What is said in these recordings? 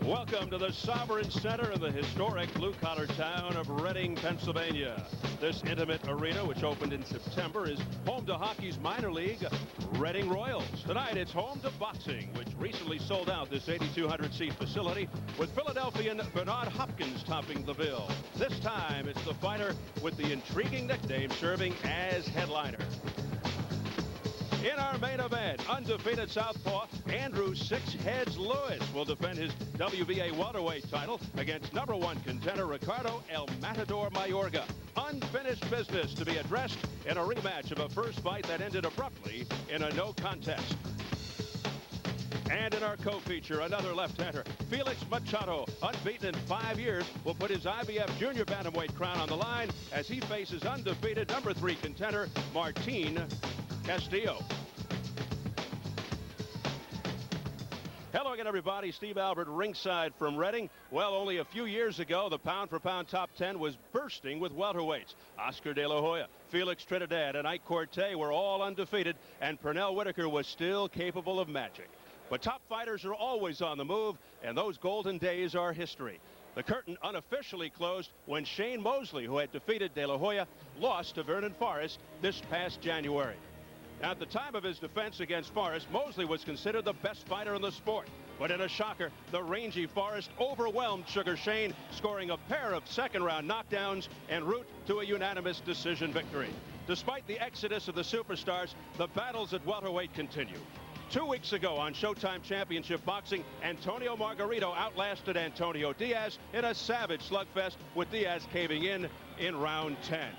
Welcome to the Sovereign Center in the historic blue-collar town of Reading, Pennsylvania. This intimate arena, which opened in September, is home to hockey's minor league, Reading Royals. Tonight, it's home to boxing, which recently sold out this 8,200-seat facility, with Philadelphian Bernard Hopkins topping the bill. This time, it's the fighter with the intriguing nickname serving as headliner. In our main event, undefeated southpaw Andrew Six Heads Lewis will defend his WBA welterweight title against #1 contender Ricardo El Matador Mayorga. Unfinished business to be addressed in a rematch of a first fight that ended abruptly in a no contest. And in our co-feature, another left-hander, Félix Machado, unbeaten in 5 years, will put his IBF junior bantamweight crown on the line as he faces undefeated #3 contender Martín Castillo. Hello again, everybody. Steve Albert ringside from Reading. Well, only a few years ago, the pound-for-pound top 10 was bursting with welterweights. Oscar De La Hoya, Felix Trinidad, and Ike Corte were all undefeated, and Pernell Whitaker was still capable of magic. But top fighters are always on the move, and those golden days are history. The curtain unofficially closed when Shane Mosley, who had defeated De La Hoya, lost to Vernon Forrest this past January. Now, at the time of his defense against Forrest, Mosley was considered the best fighter in the sport. But in a shocker, the rangy Forrest overwhelmed Sugar Shane, scoring a pair of second-round knockdowns en route to a unanimous decision victory. Despite the exodus of the superstars, the battles at welterweight continue. 2 weeks ago on Showtime Championship Boxing, Antonio Margarito outlasted Antonio Diaz in a savage slugfest, with Diaz caving in round 10.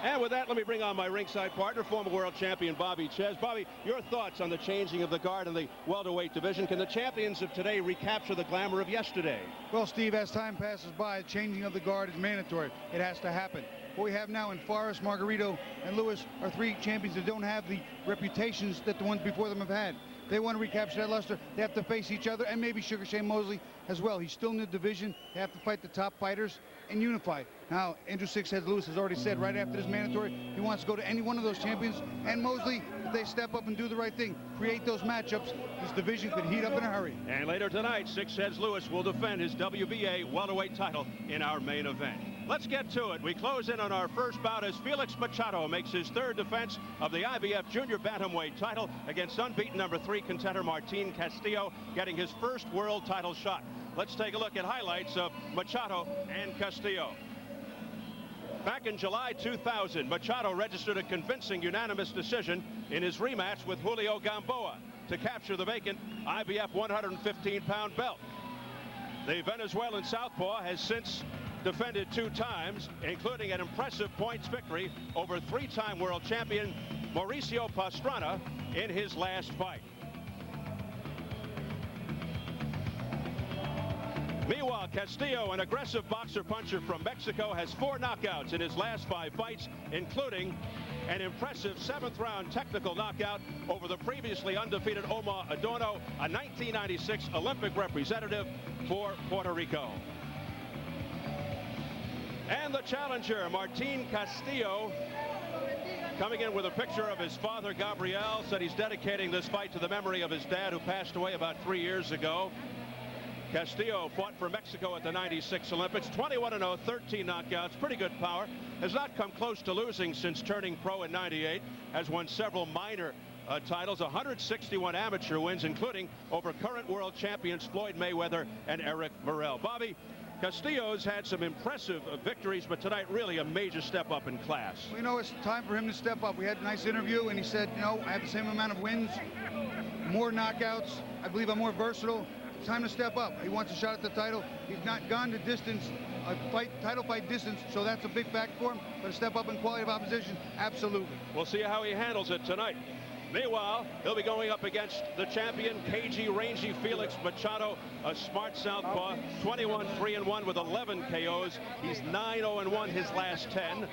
And with that, let me bring on my ringside partner, former world champion Bobby Ches. Bobby, your thoughts on the changing of the guard in the welterweight division. Can the champions of today recapture the glamour of yesterday? Well, Steve, as time passes by, changing of the guard is mandatory. It has to happen. What we have now in Forrest, Margarito, and Lewis are 3 champions that don't have the reputations that the ones before them have had. They want to recapture that luster. They have to face each other, and maybe Sugar Shane Mosley as well. He's still in the division. They have to fight the top fighters and unify. Now, Andrew Six Heads Lewis has already said right after this mandatory, he wants to go to any one of those champions. And Mosley, if they step up and do the right thing, create those matchups, this division could heat up in a hurry. And later tonight, Six Heads Lewis will defend his WBA welterweight title in our main event. Let's get to it. We close in on our first bout as Félix Machado makes his 3rd defense of the IBF junior bantamweight title against unbeaten #3 contender Martín Castillo, getting his first world title shot. Let's take a look at highlights of Machado and Castillo. Back in July 2000, Machado registered a convincing unanimous decision in his rematch with Julio Gamboa to capture the vacant IBF 115-pound belt. The Venezuelan southpaw has since defended 2 times, including an impressive points victory over 3-time world champion Mauricio Pastrana in his last fight. Meanwhile, Castillo, an aggressive boxer-puncher from Mexico, has 4 knockouts in his last 5 fights, including an impressive 7th-round technical knockout over the previously undefeated Omar Adorno, a 1996 Olympic representative for Puerto Rico. And the challenger, Martín Castillo, coming in with a picture of his father, Gabriel, said he's dedicating this fight to the memory of his dad, who passed away about 3 years ago. Castillo fought for Mexico at the '96 Olympics, 21-0, 13 knockouts, pretty good power. Has not come close to losing since turning pro in '98. Has won several minor titles, 161 amateur wins, including over current world champions Floyd Mayweather and Eric Morrell. Bobby, Castillo's had some impressive victories, but tonight really a major step up in class. Well, you know, it's time for him to step up. We had a nice interview, and he said, you know, I have the same amount of wins, more knockouts. I believe I'm more versatile. It's time to step up. He wants a shot at the title. He's not gone the distance, title fight distance, so that's a big fact for him. But a step up in quality of opposition, absolutely. We'll see how he handles it tonight. Meanwhile, he'll be going up against the champion, cagey, rangy Félix Machado, a smart southpaw, 21-3-1 with 11 KOs. He's 9-0-1 his last 10.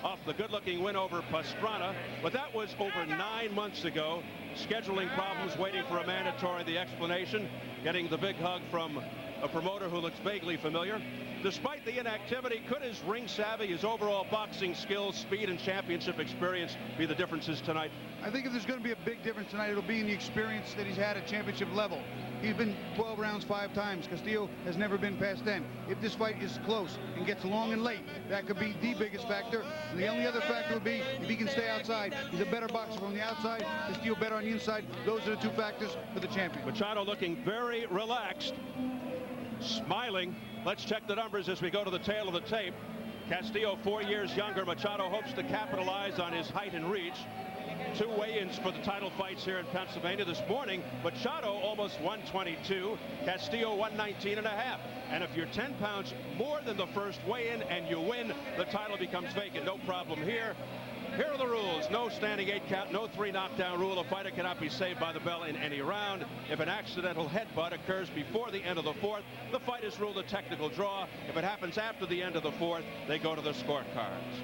Off the good-looking win over Pastrana, but that was over 9 months ago. Scheduling problems, waiting for a mandatory, the explanation, getting the big hug from a promoter who looks vaguely familiar. Despite the inactivity, could his ring savvy, his overall boxing skills, speed, and championship experience be the differences tonight? I think if there's going to be a big difference tonight, it'll be in the experience that he's had at championship level. He's been 12 rounds 5 times. Castillo has never been past 10. If this fight is close and gets long and late, that could be the biggest factor. And the only other factor would be if he can stay outside. He's a better boxer from the outside. Castillo better on the inside. Those are the 2 factors for the champion. Machado looking very relaxed, smiling. Let's check the numbers as we go to the tail of the tape. Castillo 4 years younger. Machado hopes to capitalize on his height and reach. 2 weigh-ins for the title fights here in Pennsylvania this morning. Machado almost 122, Castillo 119.5. And if you're 10 pounds more than the first weigh-in and you win, the title becomes vacant. No problem here. Here are the rules. No standing 8 count, no 3 knockdown rule. A fighter cannot be saved by the bell in any round. If an accidental headbutt occurs before the end of the 4th, the fight is ruled a technical draw. If it happens after the end of the 4th, they go to the scorecards.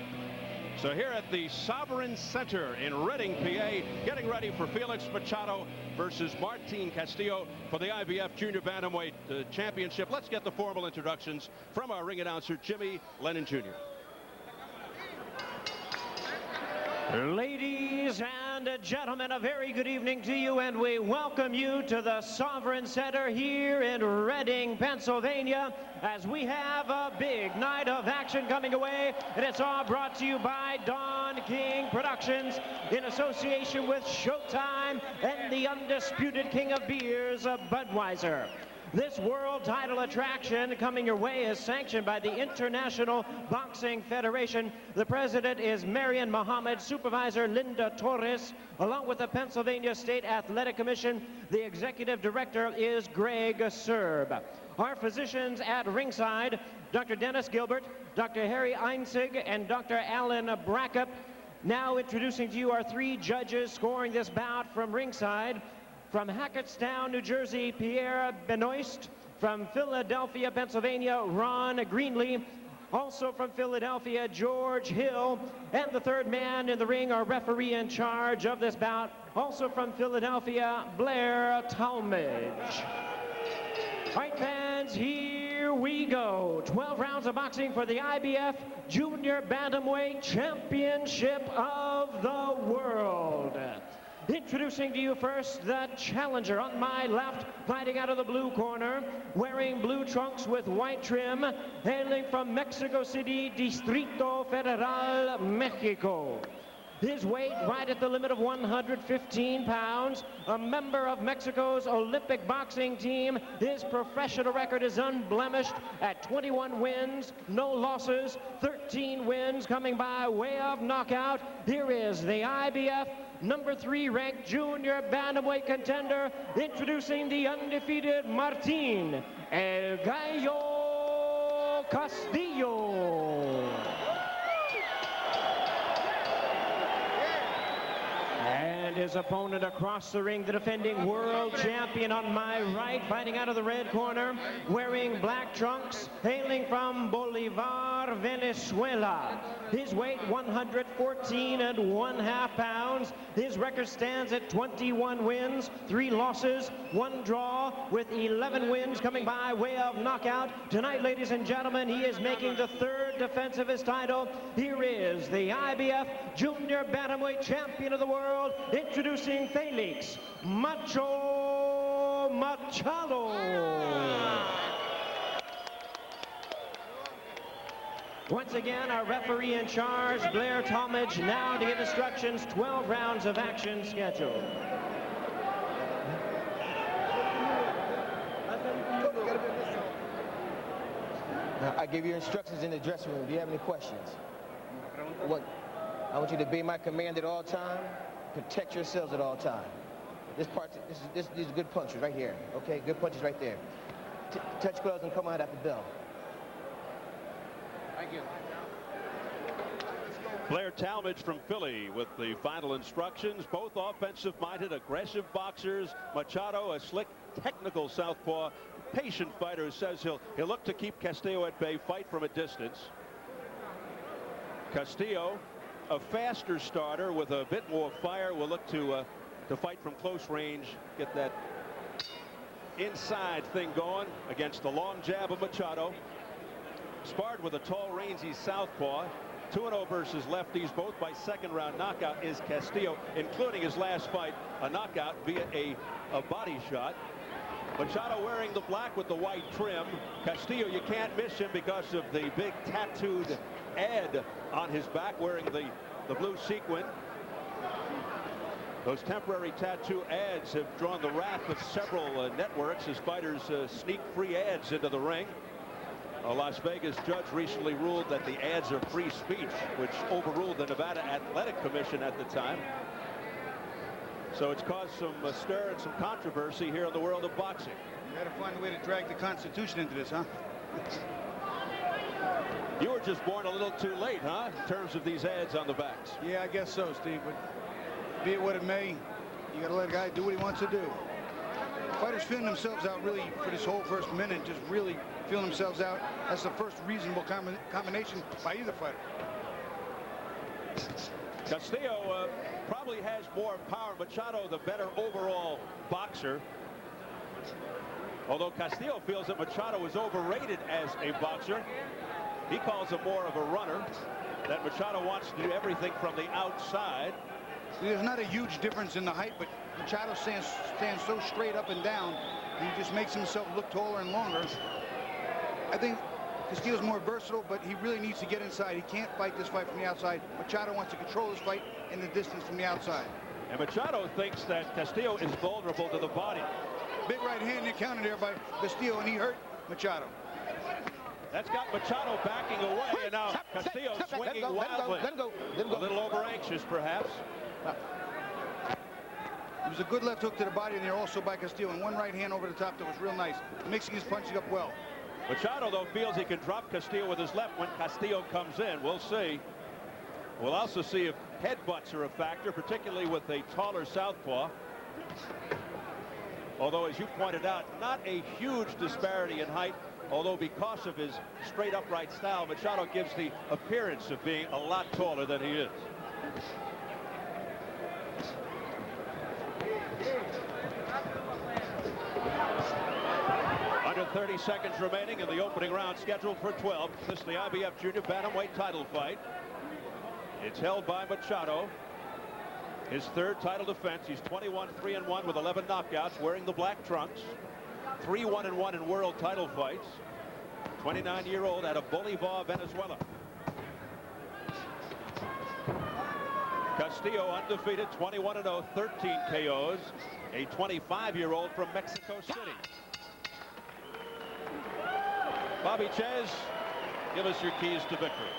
So here at the Sovereign Center in Reading, PA, getting ready for Félix Machado versus Martín Castillo for the IBF Junior Bantamweight Championship. Let's get the formal introductions from our ring announcer, Jimmy Lennon Jr. Ladies and gentlemen, a very good evening to you, and we welcome you to the Sovereign Center here in Reading, Pennsylvania, as we have a big night of action coming away, and it's all brought to you by Don King Productions in association with Showtime and the undisputed king of beers, Budweiser. This world title attraction coming your way is sanctioned by the International Boxing Federation. The president is Marian Muhammad, supervisor Linda Torres, along with the Pennsylvania State Athletic Commission. The executive director is Greg Serb. Our physicians at ringside, Dr. Dennis Gilbert, Dr. Harry Einzig, and Dr. Alan Brackup. Now introducing to you our 3 judges scoring this bout from ringside. From Hackettstown, New Jersey, Pierre Benoist. From Philadelphia, Pennsylvania, Ron Greenley. Also from Philadelphia, George Hill. And the 3rd man in the ring, our referee in charge of this bout, also from Philadelphia, Blair Talmadge. All right, fans, here we go. 12 rounds of boxing for the IBF Junior Bantamweight Championship of the World. Introducing to you first the challenger on my left, fighting out of the blue corner, wearing blue trunks with white trim, hailing from Mexico City, Distrito Federal, Mexico. His weight right at the limit of 115 pounds, a member of Mexico's Olympic boxing team. His professional record is unblemished at 21 wins, no losses, 13 wins coming by way of knockout. Here is the IBF number 3 ranked junior bantamweight contender, introducing the undefeated Martín El Gallo Castillo. And his opponent across the ring, the defending world champion on my right, fighting out of the red corner, wearing black trunks, hailing from Bolivar, Venezuela. His weight 114.5 pounds. His record stands at 21 wins, 3 losses, 1 draw, with 11 wins coming by way of knockout. Tonight, ladies and gentlemen, he is making the 3rd defense of his title. Here is the IBF Junior Bantamweight Champion of the World, introducing Félix Machado. Once again, our referee in charge, Blair Talmadge, now to give instructions. 12 rounds of action scheduled. Now, I give you instructions in the dressing room. Do you have any questions? What? I want you to be my command at all time. Protect yourselves at all time. These are good punches right here. Okay, good punches right there. Touch gloves and come out at the bell. Thank you. Blair Talmadge from Philly with the final instructions. Both offensive-minded, aggressive boxers. Machado, a slick, technical southpaw, patient fighter who says he'll look to keep Castillo at bay, fight from a distance. Castillo, a faster starter with a bit more fire, will look to fight from close range, get that inside thing going against the long jab of Machado. Sparred with a tall, rangy southpaw. 2-0 versus lefties, both by 2nd round knockout, is Castillo, including his last fight, a knockout via a body shot. Machado wearing the black with the white trim. Castillo, you can't miss him because of the big tattooed ad on his back, wearing the blue sequin. Those temporary tattoo ads have drawn the wrath of several networks as fighters sneak free ads into the ring. A Las Vegas judge recently ruled that the ads are free speech, which overruled the Nevada Athletic Commission at the time. So it's caused some stir and some controversy here in the world of boxing. You got to find a way to drag the Constitution into this, huh? You were just born a little too late, huh, in terms of these ads on the backs? Yeah, I guess so, Steve. But be it what it may, you got to let a guy do what he wants to do. Fighters feeling themselves out really for this whole first minute, just really feeling themselves out. That's the first reasonable combination by either fighter. Castillo probably has more power. Machado, the better overall boxer. Although Castillo feels that Machado is overrated as a boxer. He calls him more of a runner, that Machado wants to do everything from the outside. There's not a huge difference in the height, but Machado stands so straight up and down, he just makes himself look taller and longer. I think Castillo's more versatile, but he really needs to get inside. He can't fight this fight from the outside. Machado wants to control this fight in the distance from the outside. And Machado thinks that Castillo is vulnerable to the body. Big right hand counter there by Castillo, and he hurt Machado. That's got Machado backing away, and now Castillo swinging wildly. Let him go. A little over-anxious, perhaps. It was a good left hook to the body in there also by Castillo, and one right hand over the top that was real nice, mixing his punching up well. Machado, though, feels he can drop Castillo with his left when Castillo comes in. We'll see. We'll also see if headbutts are a factor, particularly with a taller southpaw. Although, as you pointed out, not a huge disparity in height, although because of his straight upright style, Machado gives the appearance of being a lot taller than he is. Under 30 seconds remaining in the opening round, scheduled for 12. This is the IBF Junior Bantamweight title fight. It's held by Machado. His third title defense. He's 21-3-1 with 11 knockouts, wearing the black trunks. 3-1-1 in world title fights. 29-year-old out of Bolivar, Venezuela. Castillo undefeated, 21-0, 13 KOs. A 25-year-old from Mexico City. Bobby Chez, give us your keys to victory.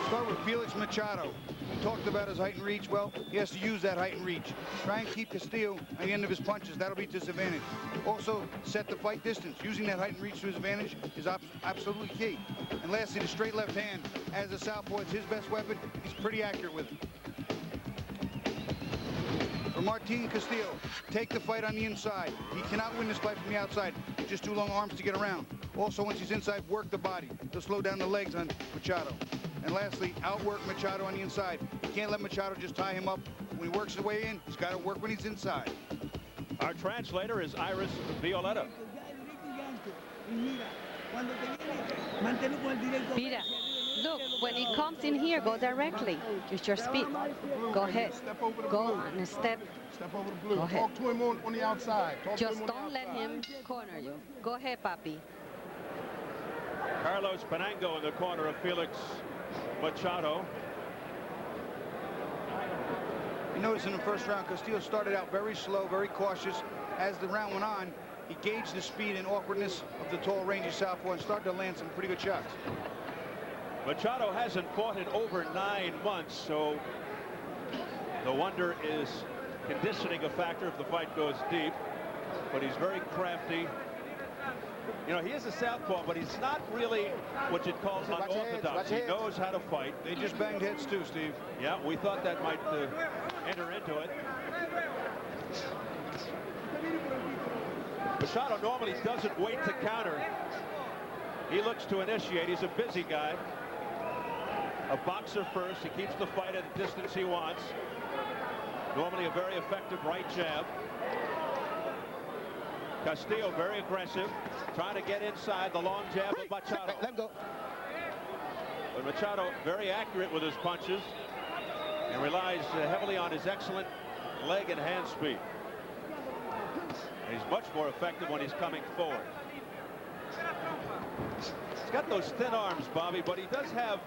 Start with Félix Machado. We talked about his height and reach. Well, he has to use that height and reach. Try and keep Castillo at the end of his punches. That'll be to his advantage. Also, set the fight distance. Using that height and reach to his advantage is absolutely key. And lastly, the straight left hand. As a southpaw, it's his best weapon. He's pretty accurate with it. For Martín Castillo, take the fight on the inside. He cannot win this fight from the outside. Just too long arms to get around. Also, once he's inside, work the body. He'll slow down the legs on Machado. And lastly, outwork Machado on the inside. You can't let Machado just tie him up. When he works his way in, he's got to work when he's inside. Our translator is Iris Violeta. Mira, look, when he comes in here, go directly. Use your speed. Go ahead. Go on, step. Go ahead. Talk to him on the outside. Just don't let him corner you. Go ahead, Papi. Carlos Penango in the corner of Félix Machado. You notice in the first round, Castillo started out very slow, very cautious. As the round went on, he gauged the speed and awkwardness of the tall, rangy southpaw and started to land some pretty good shots. Machado hasn't fought in over 9 months, so the wonder is conditioning a factor if the fight goes deep. But he's very crafty. You know, he is a southpaw, but he's not really what you'd call unorthodox. He knows how to fight. They just banged heads too, Steve. Yeah, we thought that might enter into it. Machado normally doesn't wait to counter. He looks to initiate. He's a busy guy. A boxer first. He keeps the fight at the distance he wants. Normally a very effective right jab. Castillo very aggressive, trying to get inside the long jab of Machado. Let him go. But Machado very accurate with his punches and relies heavily on his excellent leg and hand speed. He's much more effective when he's coming forward. He's got those thin arms, Bobby, but he does have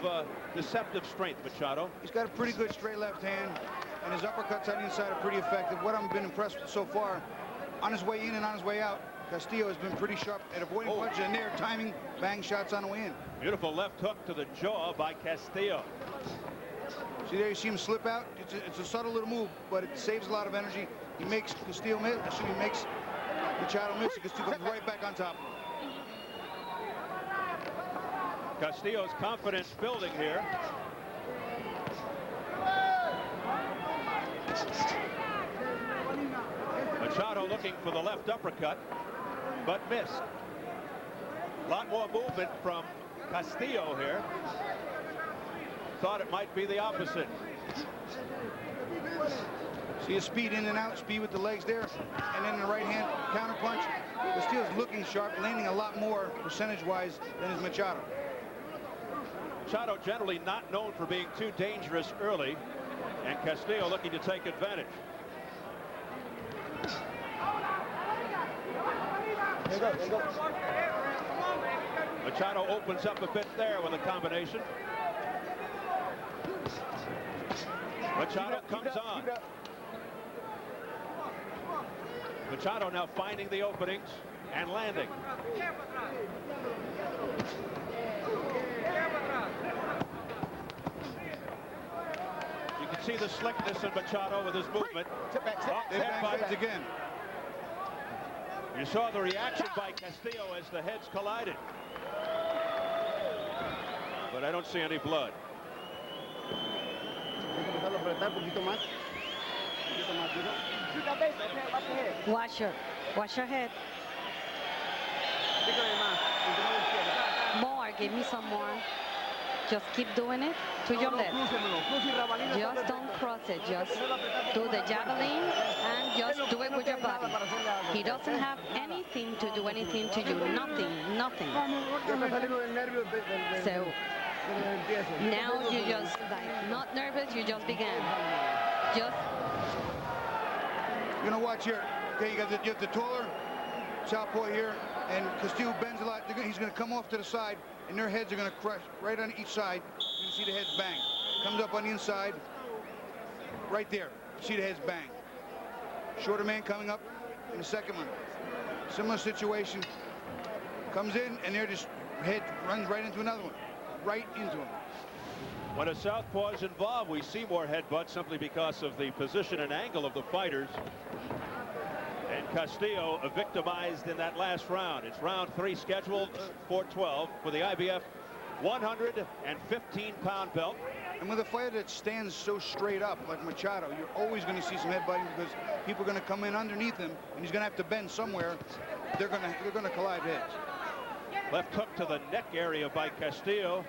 deceptive strength, Machado. He's got a pretty good straight left hand, and his uppercuts on the inside are pretty effective. What I've been impressed with so far, on his way in and on his way out, Castillo has been pretty sharp at avoiding punches and there, timing, bang shots on the way in. Beautiful left hook to the jaw by Castillo. See there, you see him slip out. It's a subtle little move, but it saves a lot of energy. He makes Castillo miss. He makes Machado miss. Castillo comes right back on top of him. Castillo's confidence building here. Machado looking for the left uppercut, but missed. A lot more movement from Castillo here. Thought it might be the opposite. See his speed in and out, speed with the legs there, and then the right hand counter punch. Castillo's looking sharp, landing a lot more percentage-wise than his Machado. Machado generally not known for being too dangerous early, and Castillo looking to take advantage. Machado opens up a bit there with a combination. Machado comes on. Machado now finding the openings and landing. You can see the slickness in Machado with his movement. Heads again. You saw the reaction by Castillo as the heads collided. But I don't see any blood. Watch your head. More, give me some more. Just keep doing it to your left. Just don't cross it. Just do the javelin and just do it with your body. He doesn't have anything to do anything to you. Nothing. So now you just like not nervous. You just began. Just. You're gonna watch here. Okay, you have the taller southpaw here, and Castillo bends a lot. He's gonna come off to the side, and their heads are gonna crush right on each side. You can see the heads bang. Comes up on the inside, right there. You see the heads bang. Shorter man coming up in the second one. Similar situation. Comes in, and their just head runs right into another one. Right into him. When a southpaw is involved, we see more headbutts simply because of the position and angle of the fighters. And Castillo victimized in that last round. It's round 3 scheduled for 12 for the IBF 115-pound belt. And with a fighter that stands so straight up like Machado, you're always going to see some headbutting because people are going to come in underneath him, and he's going to have to bend somewhere. They're going to collide heads. Left hook to the neck area by Castillo.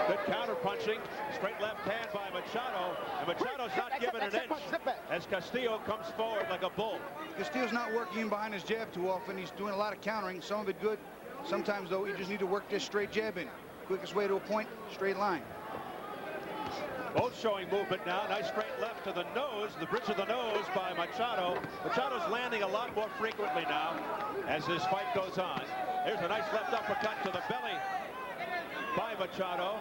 Good counter punching. Straight left hand by Machado. And Machado's not giving an inch as Castillo comes forward like a bull. Castillo's not working in behind his jab too often. He's doing a lot of countering. Some of it good. Sometimes, though, you just need to work this straight jab in. Quickest way to a point, straight line. Both showing movement now. Nice straight left to the nose. The bridge of the nose by Machado. Machado's landing a lot more frequently now as this fight goes on. There's a nice left uppercut to the belly by Machado.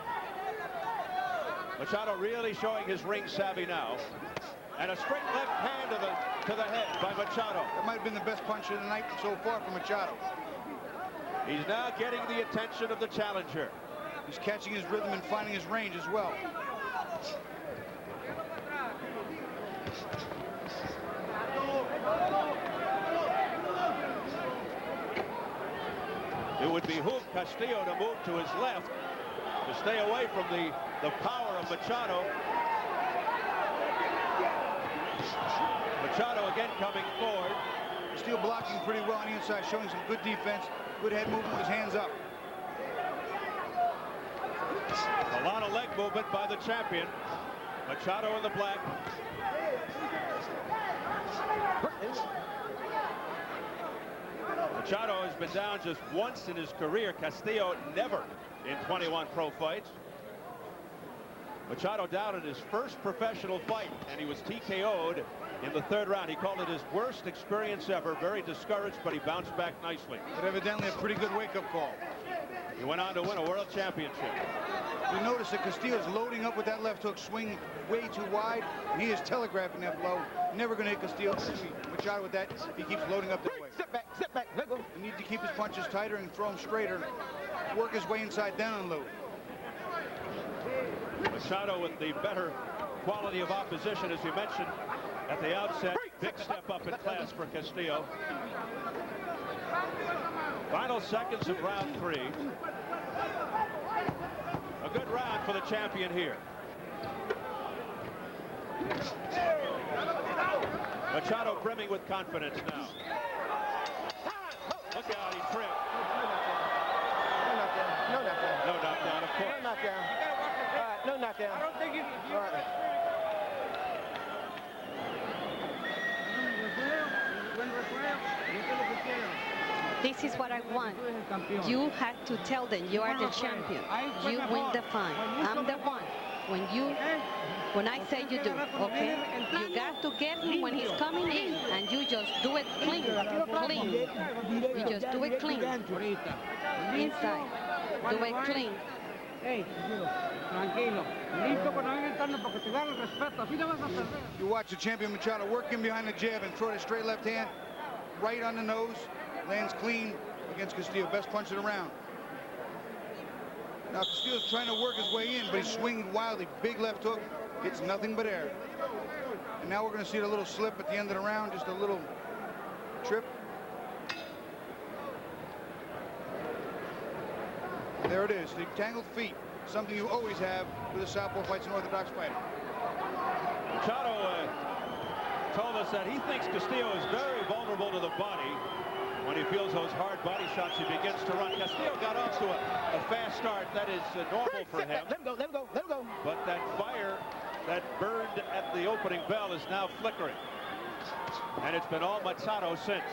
Machado really showing his ring savvy now. And a straight left hand to the head by Machado. That might have been the best punch of the night so far for Machado. He's now getting the attention of the challenger. He's catching his rhythm and finding his range as well. It would behoove Castillo to move to his left to stay away from the power of Machado. Machado again coming forward. Still blocking pretty well on the inside, showing some good defense, good head movement with his hands up. A lot of leg movement by the champion. Machado in the black. Machado has been down just once in his career. Castillo never in 21 pro fights. Machado down in his first professional fight, and he was TKO'd in the third round. He called it his worst experience ever. Very discouraged, but he bounced back nicely. But evidently a pretty good wake-up call. He went on to win a world championship. You notice that Castillo's loading up with that left hook, swing way too wide. He is telegraphing that blow. Never going to hit Castillo. Machado with that, he keeps loading up that way. Sit back, let go. He needs to keep his punches tighter and throw them straighter. Work his way inside, then unload. Machado with the better quality of opposition, as you mentioned at the outset. Big step up in class for Castillo. Final seconds of round 3. A good round for the champion here. Machado brimming with confidence now. Look out, he tripped. No knockdown. No knockdown, of course. No knockdown. All right, no knockdown. I don't think you all right. This is what I want. You had to tell them you are the champion. You win the fight. I'm the one. When I say you do, okay? You got to get him when he's coming in, and you just do it clean. You just do it clean. Inside. Do it clean. You watch the champion Machado work in behind the jab and throw that straight left hand right on the nose. Lands clean against Castillo. Best punch of the round. Now Castillo's trying to work his way in, but he's swinging wildly. Big left hook. It's nothing but air. And now we're going to see a little slip at the end of the round. Just a little trip. There it is. The tangled feet. Something you always have with a southpaw fights an orthodox fighter. Machado told us that he thinks Castillo is very vulnerable to the body. When he feels those hard body shots, he begins to run. Castillo got off to a fast start. That is normal for him. Let him go. But that fire that burned at the opening bell is now flickering. And it's been all Machado since.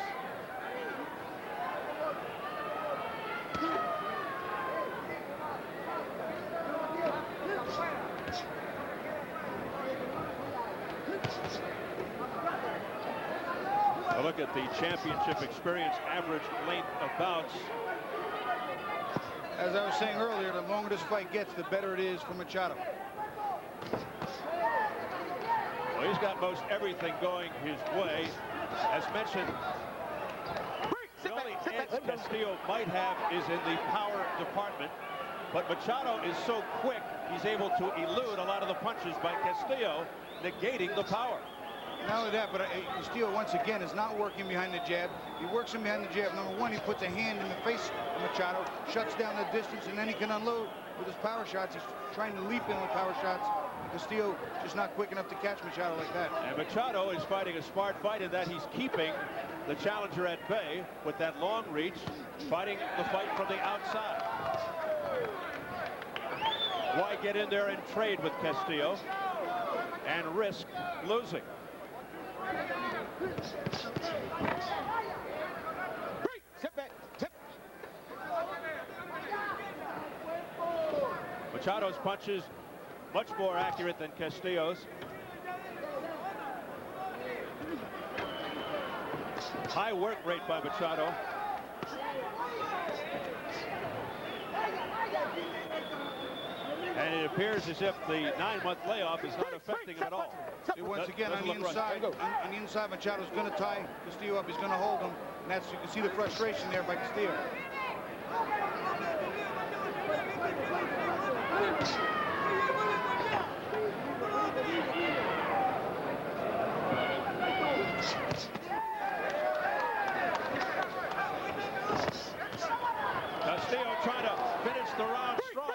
A look at the championship experience average length of bouts. As I was saying earlier, the longer this fight gets, the better it is for Machado. Well, he's got most everything going his way. As mentioned, the only edge Castillo might have is in the power department. But Machado is so quick, he's able to elude a lot of the punches by Castillo, negating the power. Not only that, but Castillo, once again, is not working behind the jab. He works him behind the jab. Number one, he puts a hand in the face of Machado, shuts down the distance, and then he can unload with his power shots. He's trying to leap in with power shots. Castillo just not quick enough to catch Machado like that. And Machado is fighting a smart fight in that he's keeping the challenger at bay with that long reach, fighting the fight from the outside. Why get in there and trade with Castillo and risk losing? Sit back. Machado's punches much more accurate than Castillo's. High work rate by Machado. And it appears as if the 9-month layoff is not affecting him at all. Once again, on the inside, Machado's going to tie Castillo up. He's going to hold him. And that's, you can see the frustration there by Castillo. Castillo trying to finish the round strong.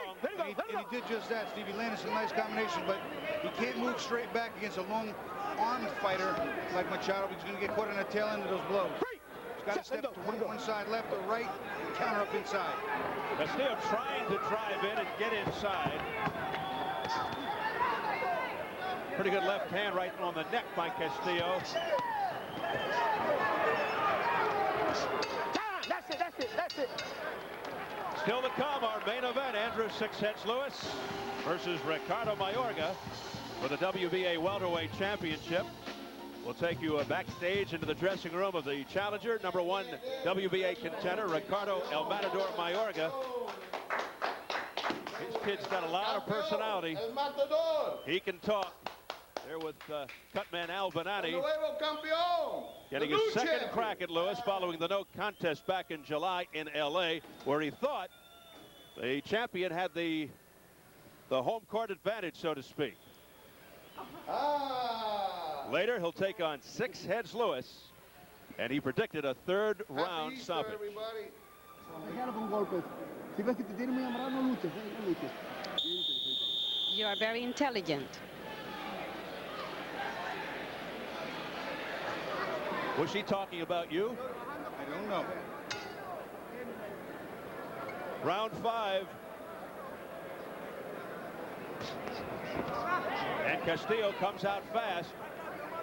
And he did just that, Stevie. Landed some nice combination, but he can't move straight back against a long-armed fighter like Machado. He's going to get caught on the tail end of those blows. He's got to step to one side, left or right, counter up inside. Castillo trying to drive in and get inside. Pretty good left hand right on the neck by Castillo. That's it. Still to come, our main event, Andrew Six Hits Lewis versus Ricardo Mayorga for the WBA Welterweight Championship. We'll take you backstage into the dressing room of the challenger, #1 WBA contender, Ricardo El Matador Mayorga. His kid's got a lot of personality. He can talk. There with cutman Al Banani, getting his second crack at Lewis following the no contest back in July in LA, where he thought the champion had the home court advantage, so to speak. Later, he'll take on 6 heads Lewis, and he predicted a 3rd round stoppage. You are very intelligent. Was she talking about you? I don't know. Round 5. And Castillo comes out fast.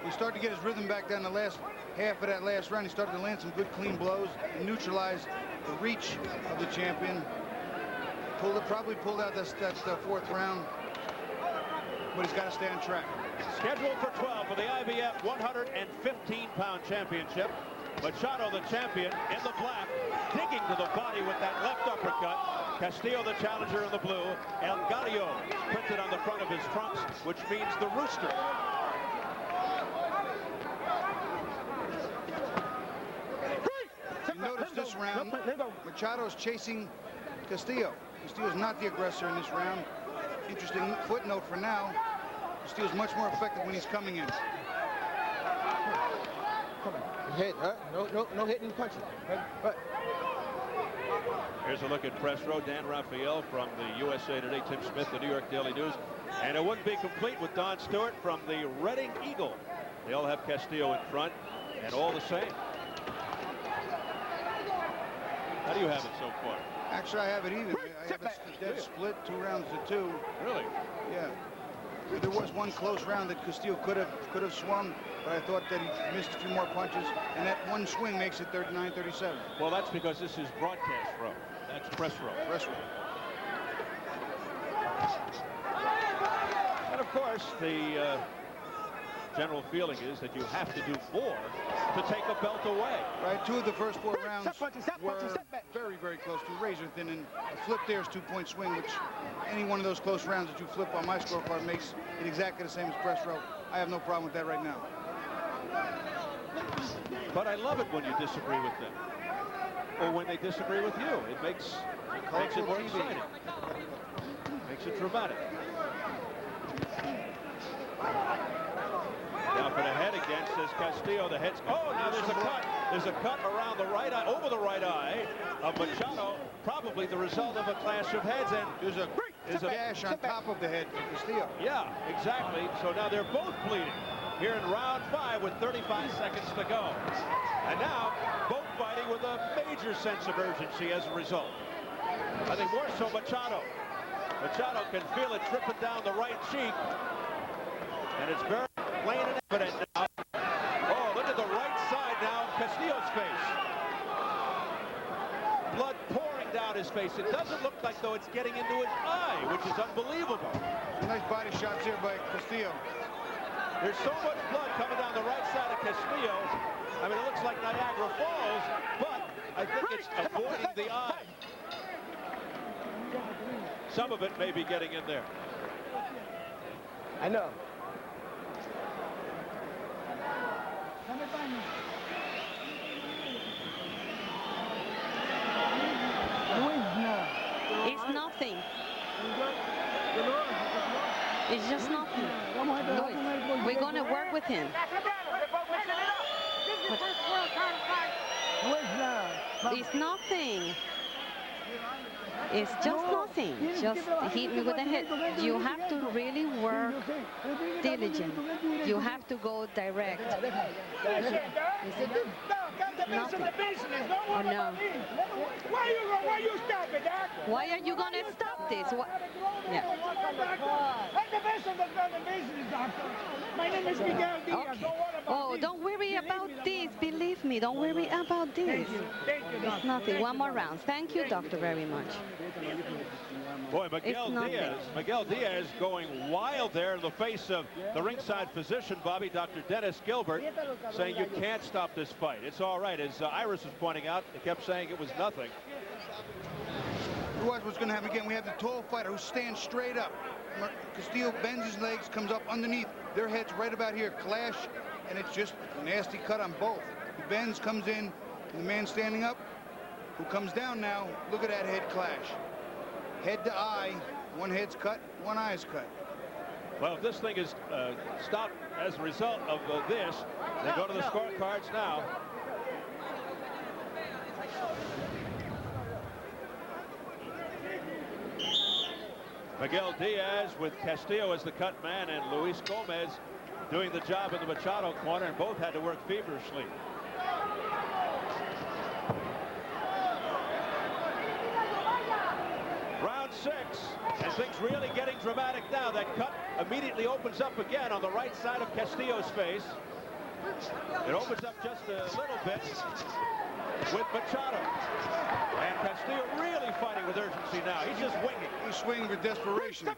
He started to get his rhythm back down the last half of that last round. He started to land some good clean blows and neutralize the reach of the champion. Probably pulled out that 4th round, but he's got to stay on track. Scheduled for 12 for the IBF 115-pound championship. Machado, the champion, in the black, digging to the body with that left uppercut. Castillo, the challenger, in the blue. El Gallito printed on the front of his trunks, which means the rooster. You notice this round, Machado's chasing Castillo. Castillo's not the aggressor in this round. Interesting footnote for now. Castillo's much more effective when he's coming in. Hit, no hitting punches. Here's a look at press row. Dan Raphael from the USA Today, Tim Smith, the New York Daily News. And it wouldn't be complete with Don Stewart from the Reading Eagle. They all have Castillo in front, and all the same. How do you have it so far? Actually, I have it even. I have a dead split, 2 rounds to 2. Really? Yeah. There was one close round that Castillo could have swung, but I thought that he missed a few more punches, and that one swing makes it 39-37. Well, that's because this is broadcast row. That's press row. Press row. And of course, the general feeling is that you have to do more to take a belt away. Right, 2 of the first 4 rounds were very, very close to razor thin, and a flip there is 2-point swing, which any one of those close rounds that you flip on my scorecard makes it exactly the same as press row. I have no problem with that right now. But I love it when you disagree with them, or when they disagree with you. It makes it more exciting. Makes it dramatic. Now for the head again, says Castillo. The head's, oh, now there's a cut. There's a cut around the right eye, over the right eye of Machado. Probably the result of a clash of heads. And there's a gash on top of the head for Castillo. Yeah, exactly. So now they're both bleeding here in round 5 with 35 seconds to go. And now both fighting with a major sense of urgency as a result. I think more so Machado. Machado can feel it dripping down the right cheek. And it's very plain and evident now. Oh, look at the right side now of Castillo's face. Blood pouring down his face. It doesn't look like though it's getting into his eye, which is unbelievable. Nice body shots here by Castillo. There's so much blood coming down the right side of Castillo. I mean, it looks like Niagara Falls, but I think it's avoiding the eye. Some of it may be getting in there. I know. It's nothing. It's just nothing. Luis, we're going to work with him. It's nothing. It's just nothing. Just hit me with a hit. You have to really work diligent. You have to go direct. Nothing. Oh, no. Why you stop it, Doc? Why are you going to stop this? What? Yeah. I'm the best of the business, doctor. My name is Miguel Diaz. Okay. Oh, don't worry about this. Believe me, don't worry about this. Thank you, doctor. It's nothing. One more round. Thank you, doctor, very much. Boy, Miguel Diaz going wild there in the face of the ringside physician, Bobby, Dr. Dennis Gilbert, saying you can't stop this fight. It's all right. As Iris was pointing out, they kept saying it was nothing. Watch what's going to happen again. We have the tall fighter who stands straight up. Castillo bends his legs, comes up underneath. Their heads right about here clash, and it's just a nasty cut on both. He bends, comes in, and the man standing up, who comes down now, look at that head clash. Head to eye, one head's cut, one eye's cut. Well, if this thing is stopped as a result of this, they go to the scorecards now. Miguel Diaz with Castillo as the cut man and Luis Gomez doing the job in the Machado corner, and both had to work feverishly. Round 6, and things really getting dramatic now. That cut immediately opens up again on the right side of Castillo's face. It opens up just a little bit with Machado. And Castillo really fighting with urgency now. He's just winging. He's swinging with desperation.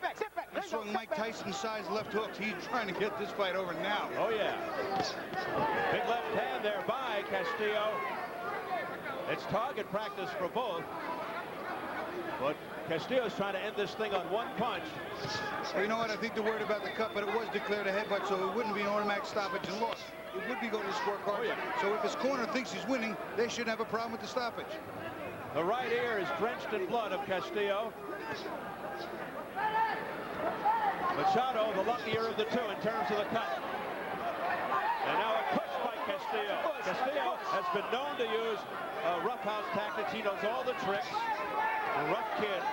He swung Mike Tyson-sized left hooks. He's trying to get this fight over now. Oh, yeah. Big left hand there by Castillo. It's target practice for both. But Castillo's trying to end this thing on one punch. Well, you know what? I think they're worried about the cut, but it was declared a headbutt, so it wouldn't be an automatic stoppage and loss. It would be going to the scorecard. Oh, yeah. So if his corner thinks he's winning, they shouldn't have a problem with the stoppage. The right ear is drenched in blood of Castillo. Machado, the luckier of the two in terms of the cut. And now a push by Castillo. Castillo has been known to use roughhouse tactics. He knows all the tricks. A rough kid.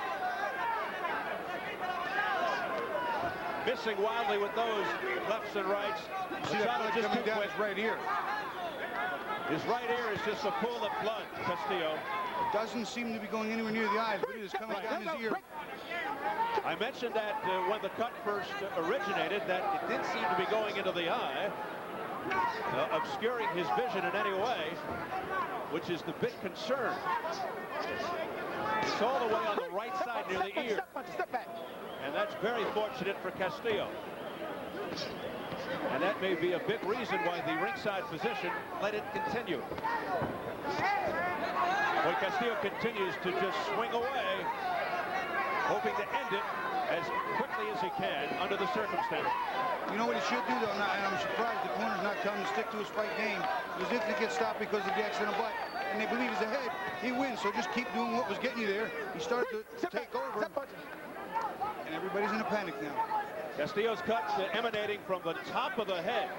Missing wildly with those lefts and rights. Machado just coming down his right ear. His right ear is just a pool of blood, Castillo. Doesn't seem to be going anywhere near the eyes, but it is coming down his ear. I mentioned that when the cut first originated, that it didn't seem to be going into the eye, obscuring his vision in any way, which is the big concern. It's all the way on the right side near the ear. And that's very fortunate for Castillo. And that may be a big reason why the ringside physician let it continue. When Castillo continues to just swing away, hoping to end it as quickly as he can under the circumstances. You know what he should do, though, and I'm surprised the corner's not telling him to stick to his fight game, is if they get stopped because of the accidental butt, and they believe he's ahead, he wins. So just keep doing what was getting you there. He started to take over, and everybody's in a panic now. Castillo's cut emanating from the top of the head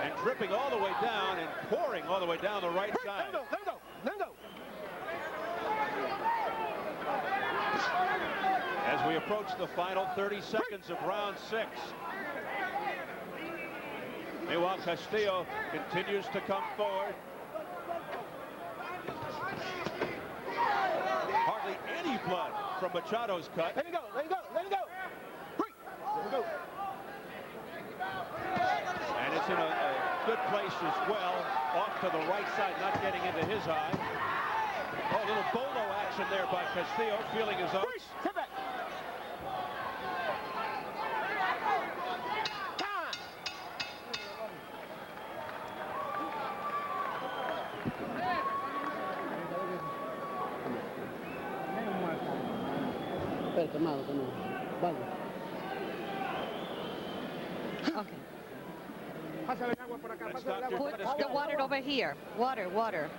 and dripping all the way down and pouring all the way down the right side. As we approach the final 30 seconds of round 6. Meanwhile, Castillo continues to come forward. Hardly any blood from Machado's cut. Let it go, let it go, let it go. Let it go. And it's in a good place as well, off to the right side, not getting into his eye. Oh, a little bolo action there by Castillo, feeling his own. Sit back. Okay. Put the water over here. Water, water.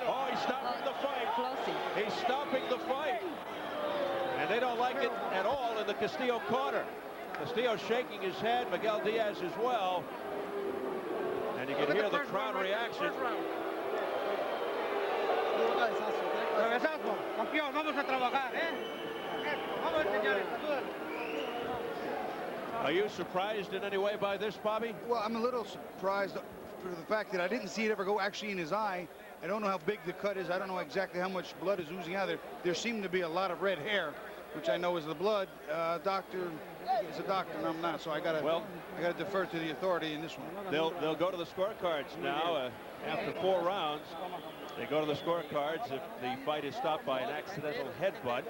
Oh, he's stopping the fight. Closing. He's stopping the fight. And they don't like it at all in the Castillo corner. Castillo shaking his head, Miguel Diaz as well. And you can hear the crowd reaction. Campeón, vamos a trabajar, ¿eh? Vamos, señores. Are you surprised in any way by this, Bobby? Well, I'm a little surprised for the fact that I didn't see it ever go actually in his eye. I don't know how big the cut is. I don't know exactly how much blood is oozing out there. There seemed to be a lot of red hair. which I know is the blood. Doctor is a doctor, and I'm not, so I gotta defer to the authority in this one. They'll go to the scorecards now after 4 rounds. They go to the scorecards if the fight is stopped by an accidental headbutt.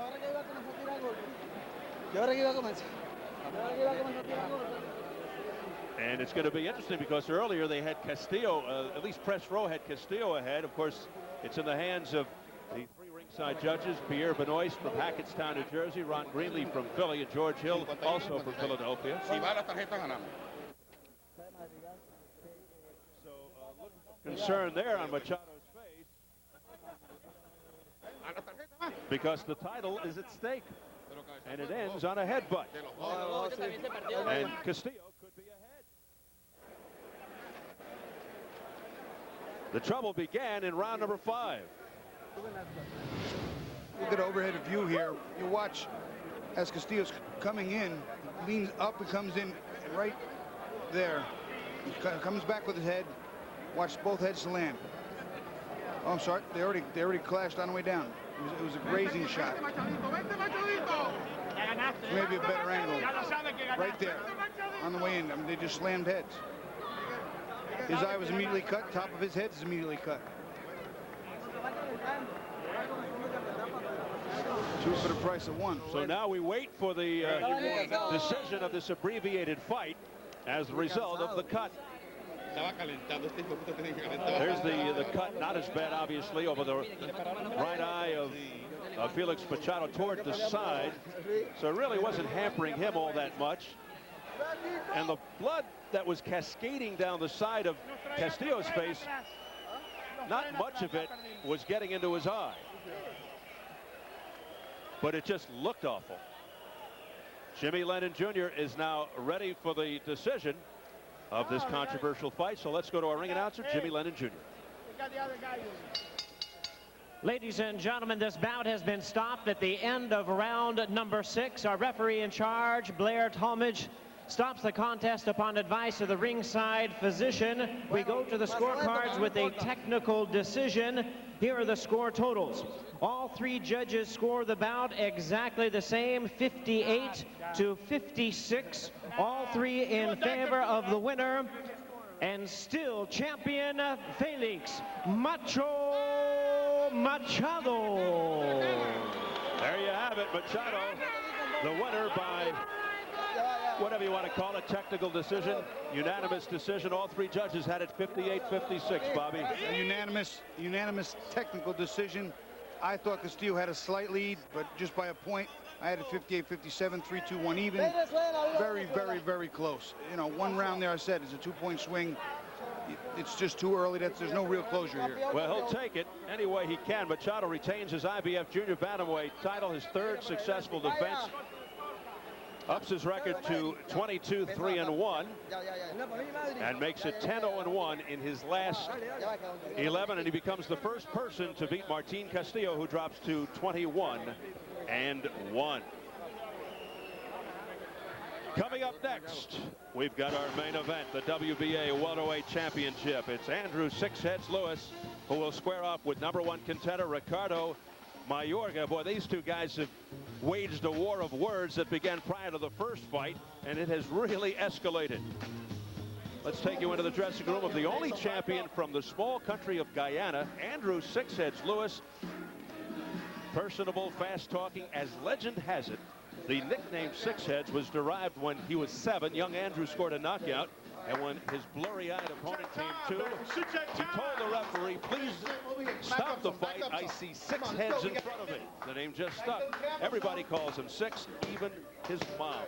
And it's going to be interesting because earlier they had Castillo, at least press row had Castillo ahead. Of course, it's in the hands of the 3 ringside judges, Pierre Benoist from Hackettstown, New Jersey, Ron Greenley from Philly, and George Hill, also from Philadelphia. So look, concern there on Machado's face because the title is at stake, and it ends on a headbutt. And Castillo could be ahead. The trouble began in round number 5. Look at the overhead view here. You watch as Castillo's coming in, leans up and comes in right there. He comes back with his head. Watch both heads land. Oh, I'm sorry. They already clashed on the way down. It was a grazing shot. Maybe a better angle. Right there on the way in. I mean, they just slammed heads. His eye was immediately cut. Top of his head is immediately cut. 2 for the price of 1. So now we wait for the decision of this abbreviated fight as a result of the cut. There's the cut, not as bad, obviously, over the right eye of Félix Machado toward the side. So it really wasn't hampering him all that much. And the blood that was cascading down the side of Castillo's face, not much of it was getting into his eye. But it just looked awful. Jimmy Lennon Jr. is now ready for the decision of this controversial fight. So let's go to our ring announcer, Jimmy Lennon Jr. Ladies and gentlemen, this bout has been stopped at the end of round number 6. Our referee in charge, Blair Talmadge, stops the contest upon advice of the ringside physician. We go to the scorecards with a technical decision. Here are the score totals. All 3 judges score the bout exactly the same, 58 to 56. All 3 in favor of the winner, and still champion Félix Machado. There you have it, Machado, the winner by whatever you want to call it, technical decision, unanimous decision. All 3 judges had it 58-56, Bobby. A unanimous technical decision. I thought Castillo had a slight lead, but just by a point. I had it 58-57, 3-2-1 even. Very, very, very close. You know, 1 round there, I said, is a 2-point swing. It's just too early. There's no real closure here. Well, he'll take it any way he can. Machado retains his IBF Junior Bantamweight title, his 3rd successful defense. Ups his record to 22-3-1 and makes it 10-0-1 in his last 11, and he becomes the first person to beat Martín Castillo, who drops to 21-1. Coming up next, we've got our main event, the WBA Welterweight Championship. It's Andrew Six Heads Lewis who will square off with #1 contender Ricardo Mayorga. Boy, these 2 guys have waged a war of words that began prior to the first fight, and it has really escalated. Let's take you into the dressing room of the only champion from the small country of Guyana, Andrew Six Heads Lewis. Personable, fast-talking, as legend has it, the nickname Six Heads was derived when he was 7. Young Andrew scored a knockout, and when his blurry-eyed opponent came to, he told the referee, please stop the fight. I see 6 heads in front of me. The name just stuck. Everybody calls him Six, even his mom.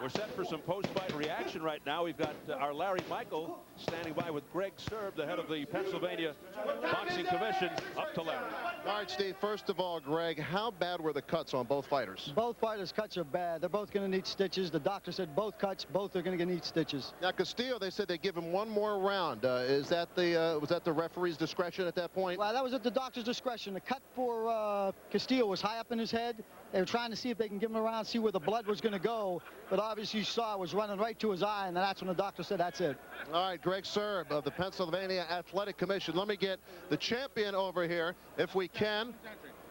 We're set for some post-fight reaction right now. We've got our Larry Michael standing by with Greg Serb, the head of the Pennsylvania Boxing Commission. Up to Larry. All right, Steve, first of all, Greg, how bad were the cuts on both fighters? Both fighters' cuts are bad. They're both going to need stitches. The doctor said both cuts, both are going to need stitches. Now, Castillo, they said they give him 1 more round. Was that the referee's discretion at that point? Well, that was at the doctor's discretion. The cut for Castillo was high up in his head. They were trying to see if they can give him around, see where the blood was going to go. But obviously you saw it was running right to his eye, and that's when the doctor said, that's it. All right, Greg Serb of the Pennsylvania Athletic Commission. Let me get the champion over here, if we can.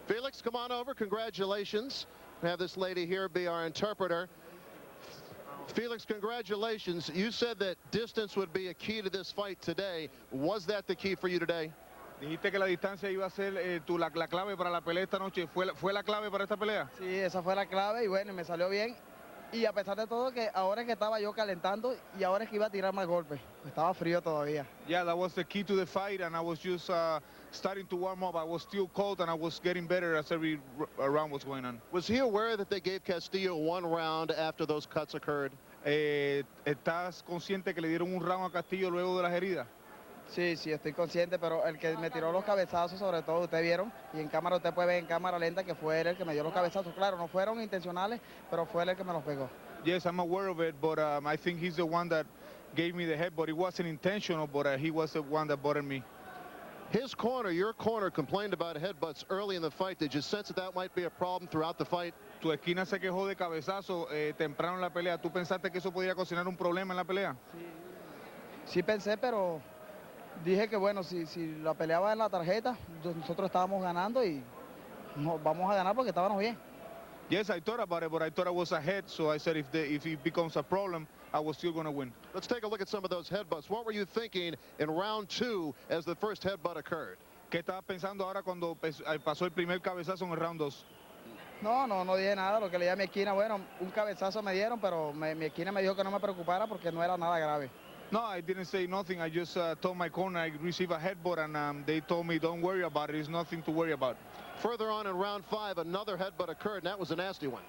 Felix, come on over. Congratulations. Have this lady here be our interpreter. Felix, congratulations. You said that distance would be a key to this fight today. Was that the key for you today? Dijiste que la distancia iba a ser la clave para la pelea esta noche. ¿Fue la clave para esta pelea? Sí, esa fue la clave y bueno, me salió bien. Y a pesar de todo, que ahora es que estaba yo calentando y ahora es que iba a tirar más golpes. Estaba frío todavía. Yeah, that was the key to the fight, and I was just starting to warm up. I was still cold, and I was getting better as every round was going on. Was he aware that they gave Castillo 1 round after those cuts occurred? ¿Estás consciente que le dieron un round a Castillo luego de las heridas? Sí, sí, estoy consciente, pero el que me tiró los cabezazos, sobre todo, ustedes vieron, y en cámara usted puede ver en cámara lenta que fue él el que me dio los cabezazos. Claro, no fueron intencionales, pero fue él el que me los pegó. Yes, I'm aware of it, but I think he's the one that gave me the headbutt. It wasn't intentional, but he was the one that bothered me. His corner, your corner, complained about headbutts early in the fight. Did you sense that that might be a problem throughout the fight? Tu esquina se quejó de cabezazo temprano en la pelea. ¿Tú pensaste que eso podría ocasionar un problema en la pelea? Sí pensé, pero dije que bueno, si la peleaba en la tarjeta, nosotros estábamos ganando y vamos a ganar porque estábamos bien. Yes, I thought about it, but I thought I was ahead, so I said if it becomes a problem, I was still going to win. Let's take a look at some of those headbutts. What were you thinking in round 2 as the first headbutt occurred? ¿Qué estabas pensando ahora cuando pasó el primer cabezazo en el round 2? No dije nada. Lo que le dije a mi esquina, bueno, un cabezazo me dieron, pero mi esquina me dijo que no me preocupara porque no era nada grave. No, I didn't say nothing. I just told my corner I received a headbutt, and they told me don't worry about it. It's nothing to worry about. Further on in round 5, another headbutt occurred, and that was a nasty one.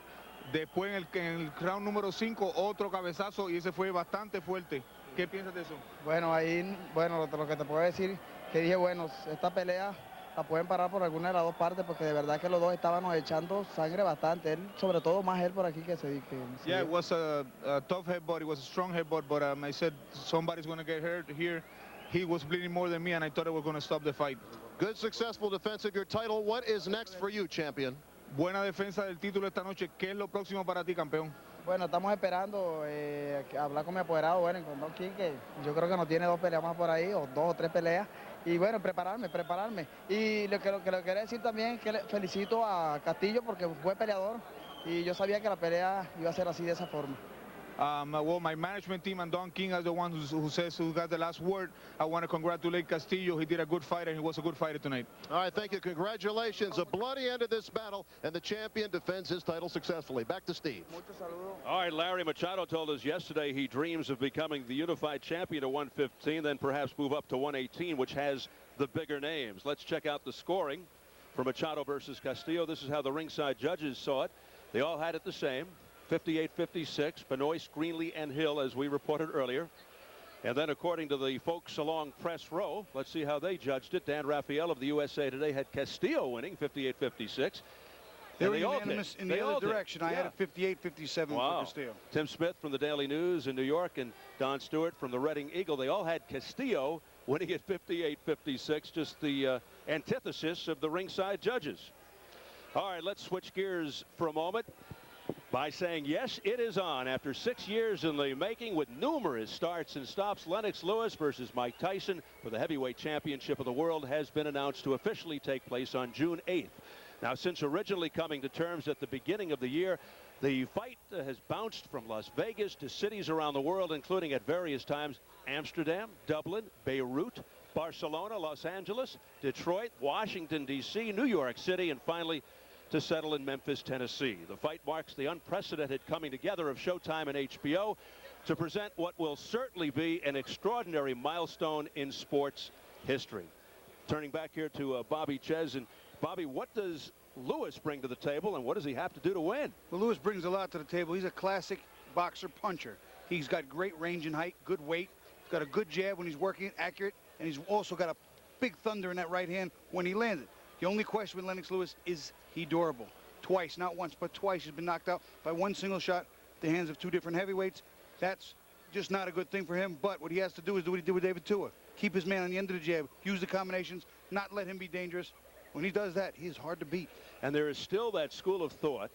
Después en el round número 5, otro cabezazo, y ese fue bastante fuerte. ¿Qué piensas de eso? Bueno, ahí, lo que te puedo decir, que dije, bueno, esta pelea la pueden parar por alguna de las dos partes, porque de verdad que los dos estábamos echando sangre bastante. Él, sobre todo más él por aquí que se Yeah, it was a tough headbutt. It was a strong headbutt, but I said somebody's going to get hurt here. He was bleeding more than me, and I thought it was going to stop the fight. Good, successful defense of your title. What is next for you, champion? Buena defensa del título esta noche. ¿Qué es lo próximo para ti, campeón? Bueno, estamos esperando hablar con mi apoderado, bueno, con Don King, que yo creo que no tiene 2 peleas más por ahí, o 2 o 3 peleas. Y bueno, prepararme. Y lo que quería decir también es que felicito a Castillo porque fue peleador y yo sabía que la pelea iba a ser así, de esa forma. Well, my management team and Don King are the ones who got the last word. I want to congratulate Castillo. He did a good fight, and he was a good fighter tonight. All right, thank you. Congratulations. A bloody end of this battle, and the champion defends his title successfully. Back to Steve. All right, Larry Machado told us yesterday he dreams of becoming the unified champion at 115, then perhaps move up to 118, which has the bigger names. Let's check out the scoring for Machado versus Castillo. This is how the ringside judges saw it. They all had it the same. 58-56, Benoist, Greenley, and Hill, as we reported earlier. And then according to the folks along press row, let's see how they judged it. Dan Raphael of the USA Today had Castillo winning 58-56. They were unanimous in the other direction. I had a 58-57 for Castillo. Tim Smith from the Daily News in New York and Don Stewart from the Reading Eagle. They all had Castillo winning at 58-56, just the antithesis of the ringside judges. All right, let's switch gears for a moment by saying, yes, it is on. After 6 years in the making with numerous starts and stops, Lennox Lewis versus Mike Tyson for the heavyweight championship of the world has been announced to officially take place on June 8th. Now, since originally coming to terms at the beginning of the year, the fight has bounced from Las Vegas to cities around the world, including at various times Amsterdam, Dublin, Beirut, Barcelona, Los Angeles, Detroit, Washington, D.C., New York City, and finally to settle in Memphis, Tennessee. The fight marks the unprecedented coming together of Showtime and HBO to present what will certainly be an extraordinary milestone in sports history. Turning back here to Bobby Ches. And Bobby, what does Lewis bring to the table, and what does he have to do to win? Well, Lewis brings a lot to the table. He's a classic boxer puncher. He's got great range and height, good weight. He's got a good jab when he's working it, accurate, and he's also got a big thunder in that right hand when he lands it. The only question with Lennox Lewis is he durable. Twice, not once, but twice, he's been knocked out by one single shot at the hands of 2 different heavyweights. That's just not a good thing for him, but what he has to do is do what he did with David Tua. Keep his man on the end of the jab, use the combinations, not let him be dangerous, When he does that, he is hard to beat. And there is still that school of thought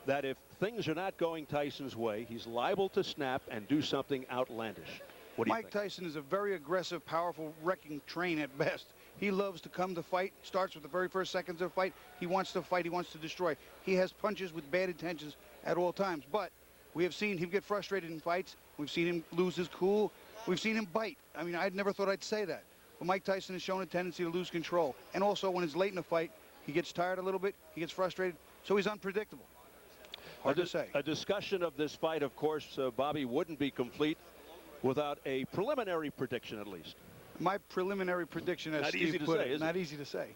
that if things are not going Tyson's way, he's liable to snap and do something outlandish. What do you Mike think? Tyson is a very aggressive, powerful wrecking train at best. He loves to come to fight. Starts with the very first seconds of the fight. He wants to fight. He wants to destroy. He has punches with bad intentions at all times. But we have seen him get frustrated in fights. We've seen him lose his cool. We've seen him bite. I mean, I never thought I'd say that. But Mike Tyson has shown a tendency to lose control. And also, when it's late in the fight, he gets tired a little bit. He gets frustrated. So he's unpredictable. Hard to say. A discussion of this fight, of course, Bobby, wouldn't be complete without a preliminary prediction, at least. My preliminary prediction, as Not Steve easy to put say, it, is it? not easy to say.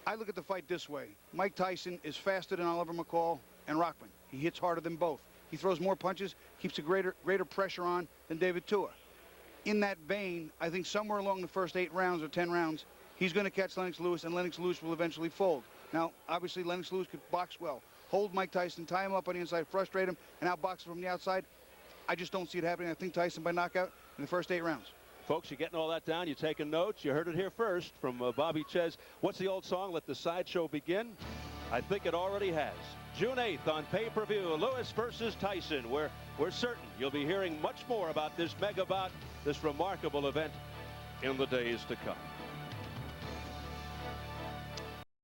I look at the fight this way. Mike Tyson is faster than Oliver McCall and Rockman. He hits harder than both. He throws more punches, keeps a greater pressure on than David Tua. In that vein, I think somewhere along the first 8 rounds or 10 rounds, he's going to catch Lennox Lewis, and Lennox Lewis will eventually fold. Now, obviously, Lennox Lewis could box well. Hold Mike Tyson, tie him up on the inside, frustrate him, and outbox him from the outside. I just don't see it happening. I think Tyson by knockout in the first 8 rounds. Folks, you're getting all that down. You're taking notes. You heard it here first from Bobby Ches. What's the old song? Let the sideshow begin. I think it already has. June 8th on pay-per-view, Lewis versus Tyson. We're certain you'll be hearing much more about this mega bout, this remarkable event in the days to come.